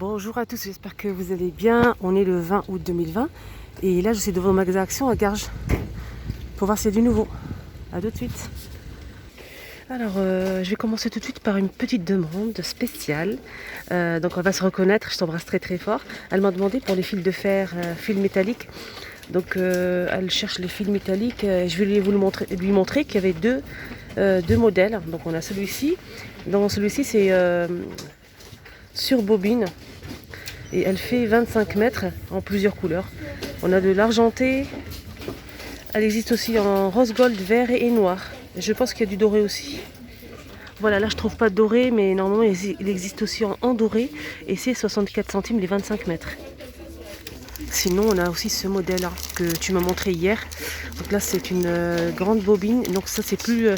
Bonjour à tous, j'espère que vous allez bien. On est le 20 août 2020 et là je suis devant le magasin Action à Garges pour voir s'il y a du nouveau. A tout de suite. Alors je vais commencer tout de suite par une petite demande spéciale. Donc on va se reconnaître, je t'embrasse très très fort. Elle m'a demandé pour les fils de fer, fils métalliques. Donc elle cherche les fils métalliques. Je vais lui montrer qu'il y avait deux modèles. Donc on a celui-ci. Dans celui-ci c'est sur bobine. Et elle fait 25 mètres en plusieurs couleurs. On a de l'argenté. Elle existe aussi en rose gold, vert et noir. Je pense qu'il y a du doré aussi. Voilà, là je trouve pas de doré, mais normalement il existe aussi en doré. Et c'est 64 centimes les 25 mètres. Sinon on a aussi ce modèle là que tu m'as montré hier. Donc là c'est une grande bobine. Donc ça c'est plus le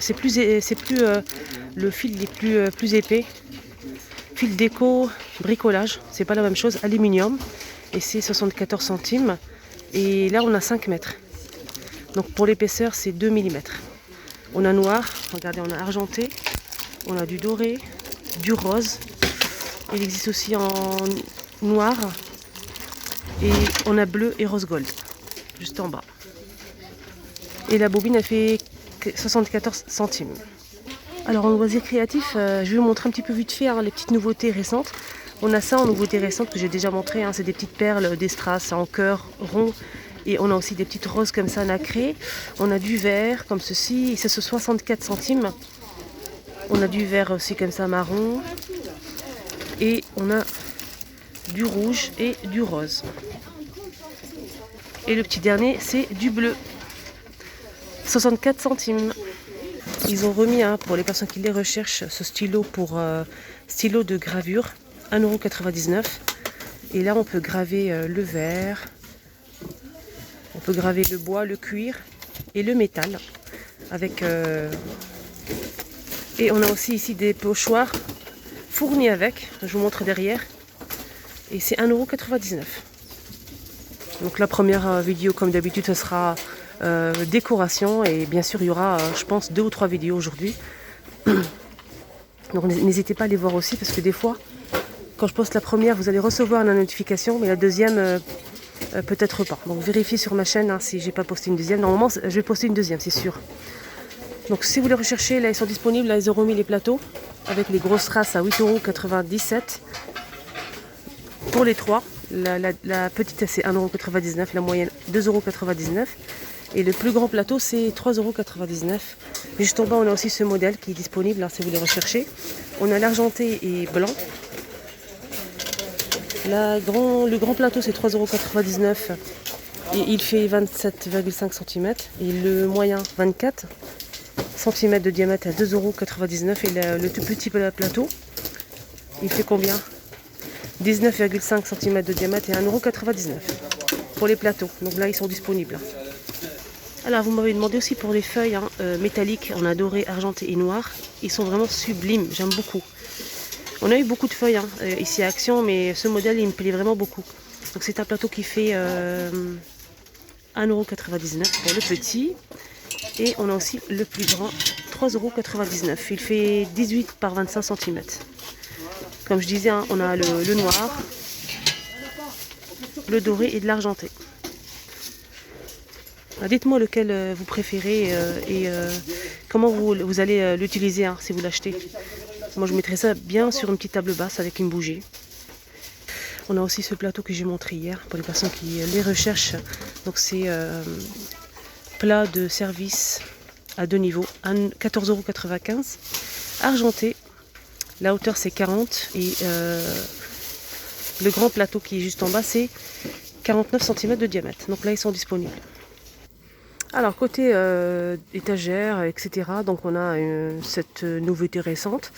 fil est plus épais. Fil déco, bricolage, c'est pas la même chose, aluminium, et c'est 74 centimes. Et là on a 5 mètres. Donc pour l'épaisseur c'est 2 mm. On a noir, regardez, on a argenté, on a du doré, du rose. Il existe aussi en noir. Et on a bleu et rose gold, juste en bas. Et la bobine elle fait 74 centimes. Alors en loisir créatif, je vais vous montrer un petit peu vite fait les petites nouveautés récentes. On a ça en nouveautés récentes que j'ai déjà montré, c'est des petites perles, des strass en cœur rond. Et on a aussi des petites roses comme ça nacrées. On a du vert comme ceci, et c'est 64 centimes. On a du vert aussi comme ça marron. Et on a du rouge et du rose. Et le petit dernier c'est du bleu. 64 centimes. Ils ont remis pour les personnes qui les recherchent ce stylo pour stylo de gravure, 1,99 €. Et là on peut graver le verre, on peut graver le bois, le cuir et le métal. Et on a aussi ici des pochoirs fournis avec, je vous montre derrière. Et c'est 1,99 €. Donc la première vidéo comme d'habitude ce sera décoration, et bien sûr il y aura je pense 2 ou 3 vidéos aujourd'hui. Donc n'hésitez pas à les voir aussi, parce que des fois quand je poste la première vous allez recevoir la notification, mais la deuxième peut-être pas. Donc vérifiez sur ma chaîne si j'ai pas posté une deuxième. Normalement je vais poster une deuxième, c'est sûr. Donc si vous les recherchez, là ils sont disponibles. Là ils ont remis les plateaux avec les grosses traces à 8,97 € pour les trois. La petite c'est 1,99 €, la moyenne 2,99 €. Et le plus grand plateau c'est 3,99 €. Juste en bas on a aussi ce modèle qui est disponible si vous les recherchez. On a l'argenté et blanc. Le grand plateau c'est 3,99 € et il fait 27,5 cm. Et le moyen 24 cm de diamètre à 2,99 €. Et le tout petit plateau il fait combien? 19,5 cm de diamètre et 1,99 € pour les plateaux. Donc là ils sont disponibles. Alors vous m'avez demandé aussi pour les feuilles métalliques, on a doré, argenté et noir. Ils sont vraiment sublimes, j'aime beaucoup. On a eu beaucoup de feuilles ici à Action, mais ce modèle il me plaît vraiment beaucoup. Donc c'est un plateau qui fait 1,99 € pour le petit. Et on a aussi le plus grand, 3,99 €. Il fait 18 par 25 cm. Comme je disais, on a le noir, le doré et de l'argenté. Dites-moi lequel vous préférez et comment vous allez l'utiliser si vous l'achetez. Moi je mettrais ça bien sur une petite table basse avec une bougie. On a aussi ce plateau que j'ai montré hier pour les personnes qui les recherchent. Donc c'est plat de service à 2 niveaux, 14,95 €, argenté. La hauteur c'est 40 et le grand plateau qui est juste en bas c'est 49 cm de diamètre. Donc là ils sont disponibles. Alors côté étagère, etc. Donc on a cette nouveauté récente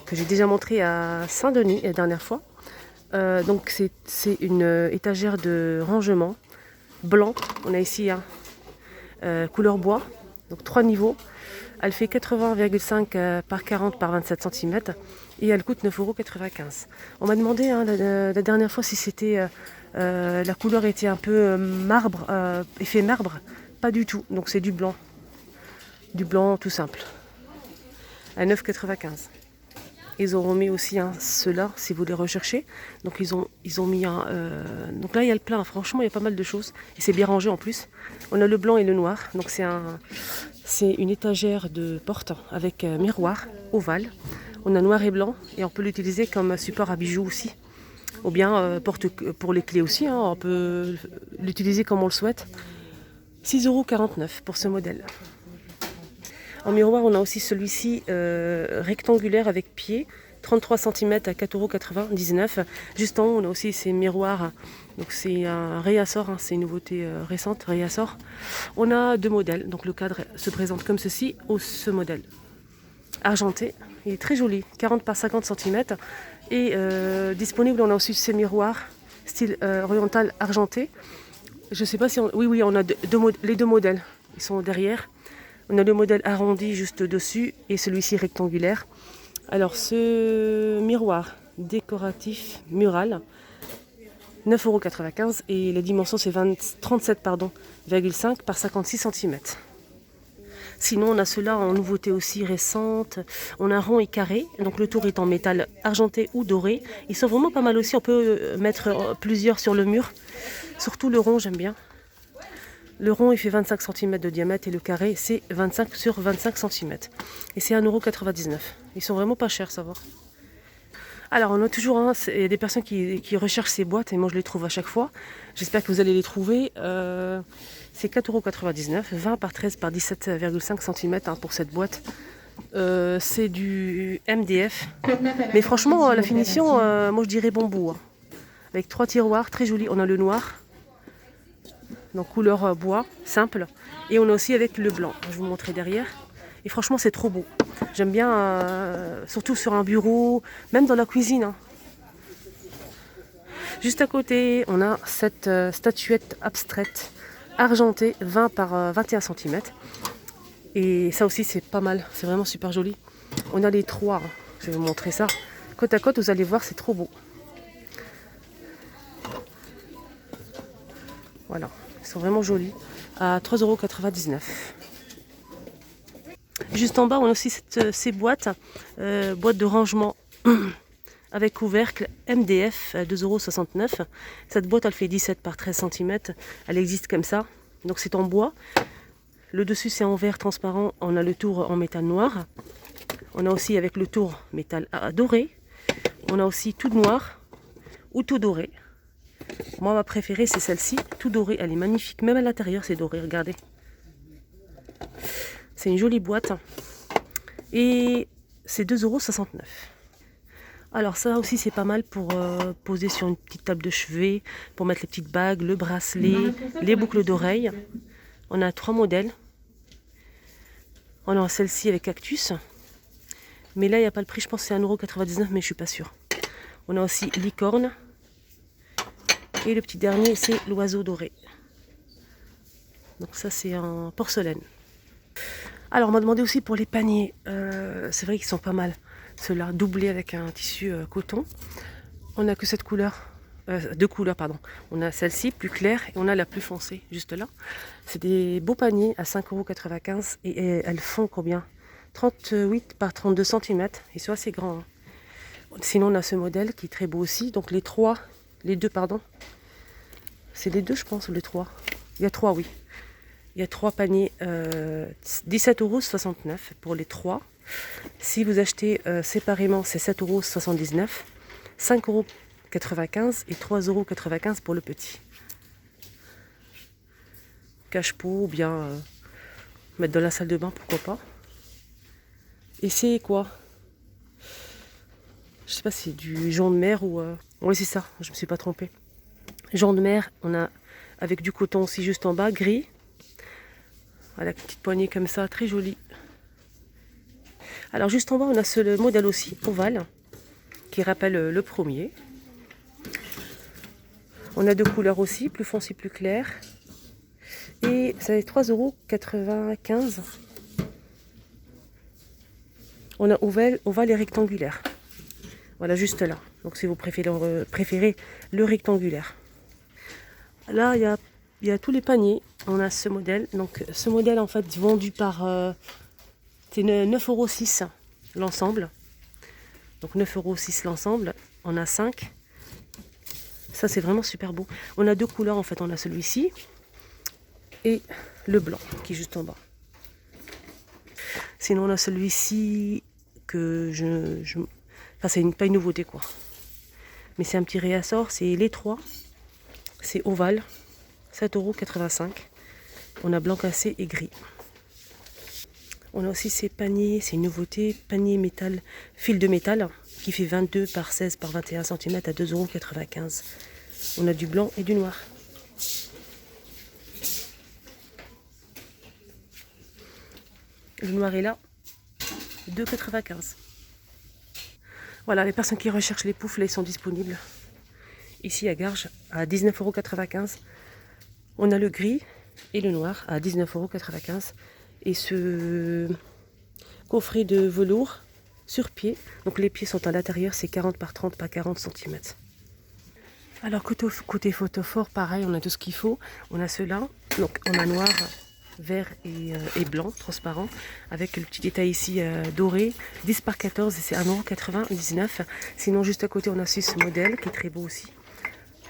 que j'ai déjà montrée à Saint-Denis la dernière fois. Donc c'est une étagère de rangement blanc. On a ici couleur bois, donc 3 niveaux. Elle fait 80,5 par 40 par 27 cm et elle coûte 9,95 €. On m'a demandé la dernière fois si c'était la couleur était un peu marbre, effet marbre. Pas du tout, donc c'est du blanc tout simple, à 9,95 €. Ils ont remis aussi ceux-là, si vous les recherchez. Donc ils ont mis un... Donc là, il y a le plein. Franchement, il y a pas mal de choses. Et c'est bien rangé en plus. On a le blanc et le noir. Donc c'est une étagère de porte avec miroir ovale. On a noir et blanc. Et on peut l'utiliser comme support à bijoux aussi. Ou bien porte pour les clés aussi. On peut l'utiliser comme on le souhaite. 6,49 € pour ce modèle. En miroir, on a aussi celui-ci rectangulaire avec pied, 33 cm à 4,99 €. Juste en haut, on a aussi ces miroirs. Donc c'est un réassort, c'est une nouveauté récente, réassort. On a 2 modèles. Donc le cadre se présente comme ceci, ce modèle. Argenté, il est très joli, 40 par 50 cm. Et disponible, on a aussi ces miroirs style oriental argenté. Je ne sais pas si on... Oui, on a les 2 modèles. Ils sont derrière. On a le modèle arrondi juste dessus et celui-ci rectangulaire. Alors ce miroir décoratif mural, 9,95 € et les dimensions c'est 37,5 par 56 cm. Sinon on a ceux-là en nouveauté aussi récente. On a rond et carré, donc le tour est en métal argenté ou doré. Ils sont vraiment pas mal aussi, on peut mettre plusieurs sur le mur. Surtout le rond j'aime bien. Le rond, il fait 25 cm de diamètre et le carré, c'est 25 sur 25 cm. Et c'est 1,99 €. Ils sont vraiment pas chers, ça va. Alors, on a toujours il y a des personnes qui recherchent ces boîtes et moi je les trouve à chaque fois. J'espère que vous allez les trouver. C'est 4,99 €, 20 par 13 par 17,5 cm pour cette boîte. C'est du MDF. Mais franchement, la finition, moi je dirais bambou. Avec 3 tiroirs, très joli. On a le noir. Donc couleur bois, simple. Et on a aussi avec le blanc. Je vais vous montrer derrière. Et franchement, c'est trop beau. J'aime bien, surtout sur un bureau, même dans la cuisine. Juste à côté, on a cette statuette abstraite, argentée, 20 par 21 cm. Et ça aussi, c'est pas mal. C'est vraiment super joli. On a les 3. Je vais vous montrer ça. Côte à côte, vous allez voir, c'est trop beau. Voilà. Ils sont vraiment jolis, à 3,99 €. Juste en bas, on a aussi ces boîtes, boîtes de rangement avec couvercle MDF à 2,69 €. Cette boîte, elle fait 17 par 13 cm. Elle existe comme ça, donc c'est en bois. Le dessus, c'est en verre transparent. On a le tour en métal noir. On a aussi avec le tour métal doré. On a aussi tout noir ou tout doré. Moi, ma préférée, c'est celle-ci, tout doré. Elle est magnifique. Même à l'intérieur, c'est doré. Regardez. C'est une jolie boîte. Et c'est 2,69 €. Alors, ça aussi, c'est pas mal pour poser sur une petite table de chevet, pour mettre les petites bagues, le bracelet, les boucles d'oreilles. On a 3 modèles. On a celle-ci avec cactus. Mais là, il n'y a pas le prix. Je pense que c'est 1,99 €, mais je ne suis pas sûre. On a aussi licorne. Et le petit dernier, c'est l'oiseau doré. Donc ça, c'est en porcelaine. Alors, on m'a demandé aussi pour les paniers. C'est vrai qu'ils sont pas mal. Ceux-là, doublés avec un tissu coton. On n'a que cette couleur. 2 couleurs, pardon. On a celle-ci, plus claire, et on a la plus foncée, juste là. C'est des beaux paniers à 5,95 € et elles font combien? 38 par 32 cm. Ils sont assez grands. Sinon, on a ce modèle qui est très beau aussi. Donc les 2, pardon. C'est les 2, je pense, ou les 3. Il y a 3, oui. Il y a 3 paniers, 17,69 € pour les 3. Si vous achetez séparément, c'est 7,79 €, 5,95 € et 3,95 € pour le petit. Cache-pot ou bien mettre dans la salle de bain, pourquoi pas. Et c'est quoi? Je sais pas si c'est du jonc de mer ou... Oui, c'est ça, je me suis pas trompée. Jonc de mer, on a avec du coton aussi juste en bas, gris. Voilà, petite poignée comme ça, très jolie. Alors juste en bas, on a ce modèle aussi, ovale, qui rappelle le premier. On a 2 couleurs aussi, plus foncé, plus clair. Et ça est 3,95 €. On a ovale et rectangulaire. Voilà, juste là. Donc si vous préférez le rectangulaire. Là, il y a tous les paniers. On a ce modèle. Donc ce modèle, en fait, vendu par... c'est 9,06 € l'ensemble. Donc 9,06 € l'ensemble. On a 5. Ça, c'est vraiment super beau. On a deux couleurs en fait. On a celui-ci et le blanc qui est juste en bas. Sinon, on a celui-ci que enfin, c'est pas une nouveauté quoi. Mais c'est un petit réassort. C'est les trois. C'est ovale. 7,85 €. On a blanc cassé et gris. On a aussi ces paniers, c'est une nouveauté, panier métal, fil de métal, qui fait 22 par 16 par 21 cm à 2,95 €. On a du blanc et du noir. Le noir est là, 2,95 €. Voilà, les personnes qui recherchent les poufs, là, ils sont disponibles. Ici à Garges, à 19,95 €. On a le gris et le noir à 19,95 €. Et ce coffret de velours sur pied. Donc les pieds sont à l'intérieur, c'est 40 par 30 par 40 cm. Alors côté photophore, pareil, on a tout ce qu'il faut. On a ceux-là. Donc on a noir, vert et blanc, transparent. Avec le petit détail ici doré. 10 par 14 et c'est 1,99 €. Sinon juste à côté on a aussi ce modèle qui est très beau aussi.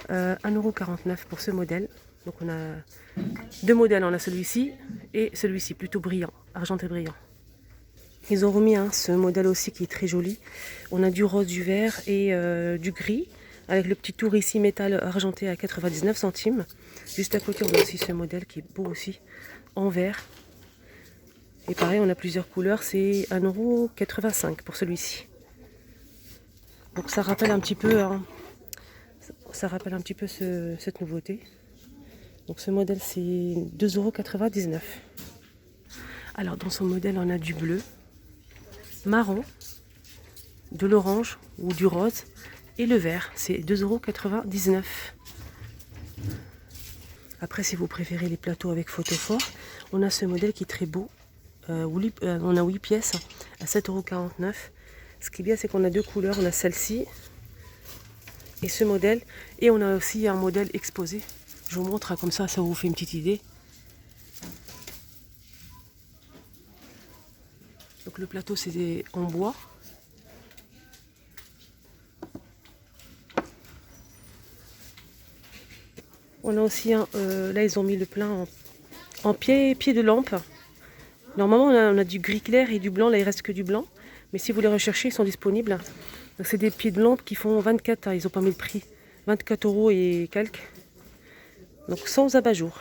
1,49 € pour ce modèle. Donc on a deux modèles, on a celui-ci et celui-ci, plutôt brillant, argenté brillant. Ils ont remis ce modèle aussi qui est très joli. On a du rose, du vert et du gris, avec le petit tour ici métal argenté à 99 centimes. Juste à côté, on a aussi ce modèle qui est beau aussi, en vert. Et pareil, on a plusieurs couleurs, c'est 1,85 € pour celui-ci. Donc ça rappelle un petit peu, cette nouveauté. Donc ce modèle c'est 2,99 €. Alors dans son modèle on a du bleu, marron, de l'orange ou du rose et le vert. C'est 2,99 €. Après si vous préférez les plateaux avec photophore, on a ce modèle qui est très beau. On a 8 pièces à 7,49 €. Ce qui est bien c'est qu'on a deux couleurs. On a celle-ci et ce modèle. Et on a aussi un modèle exposé. Je vous montre comme ça vous fait une petite idée. Donc le plateau c'est en bois. On a aussi là ils ont mis le plein en pied de lampe. Normalement on a du gris clair et du blanc, là il reste que du blanc. Mais si vous les recherchez, ils sont disponibles. Donc c'est des pieds de lampe qui font 24, ils n'ont pas mis le prix, 24 € et quelques. Donc sans abat-jour.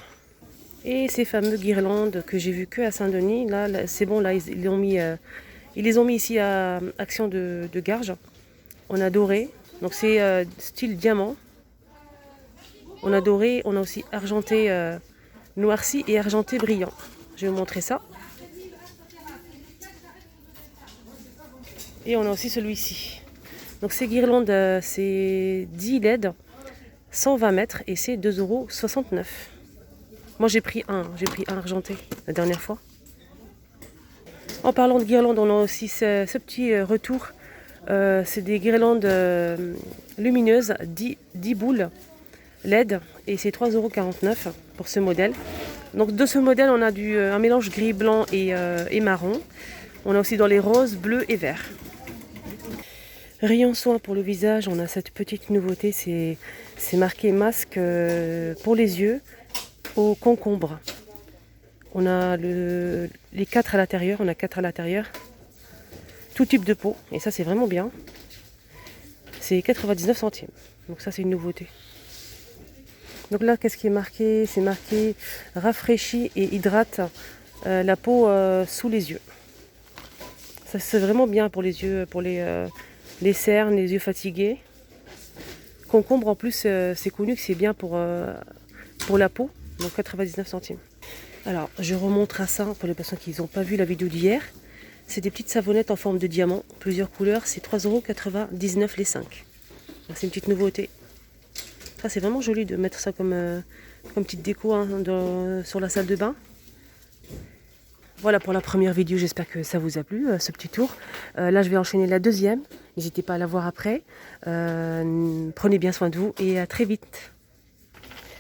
Et ces fameuses guirlandes que j'ai vues que à Saint-Denis, là c'est bon, là ils les ont mis ici à Action de Garges. On a doré, donc c'est style diamant. On a doré, on a aussi argenté noirci et argenté brillant. Je vais vous montrer ça. Et on a aussi celui-ci. Donc ces guirlandes, c'est 10 LED, 120 mètres et c'est 2,69 €. Moi j'ai pris un argenté la dernière fois. En parlant de guirlandes, on a aussi ce petit retour. C'est des guirlandes lumineuses, 10 boules LED et c'est 3,49 € pour ce modèle. Donc de ce modèle, on a un mélange gris, blanc et marron. On a aussi dans les roses, bleus et verts. Rayon soin pour le visage, on a cette petite nouveauté, c'est marqué masque pour les yeux au concombre. On a les 4 à l'intérieur, tout type de peau, et ça c'est vraiment bien. C'est 99 centimes, donc ça c'est une nouveauté. Donc là qu'est-ce qui est marqué? C'est marqué rafraîchit et hydrate la peau sous les yeux. Ça c'est vraiment bien pour les yeux, pour les cernes, les yeux fatigués. Concombre en plus c'est connu que c'est bien pour la peau, donc 99 centimes. Alors je remonte à ça pour les personnes qui n'ont pas vu la vidéo d'hier. C'est des petites savonnettes en forme de diamant, plusieurs couleurs, c'est 3,99 € les 5. C'est une petite nouveauté. Ça c'est vraiment joli de mettre ça comme petite déco sur la salle de bain. Voilà pour la première vidéo, j'espère que ça vous a plu, ce petit tour. Là je vais enchaîner la deuxième, n'hésitez pas à la voir après. Prenez bien soin de vous et à très vite.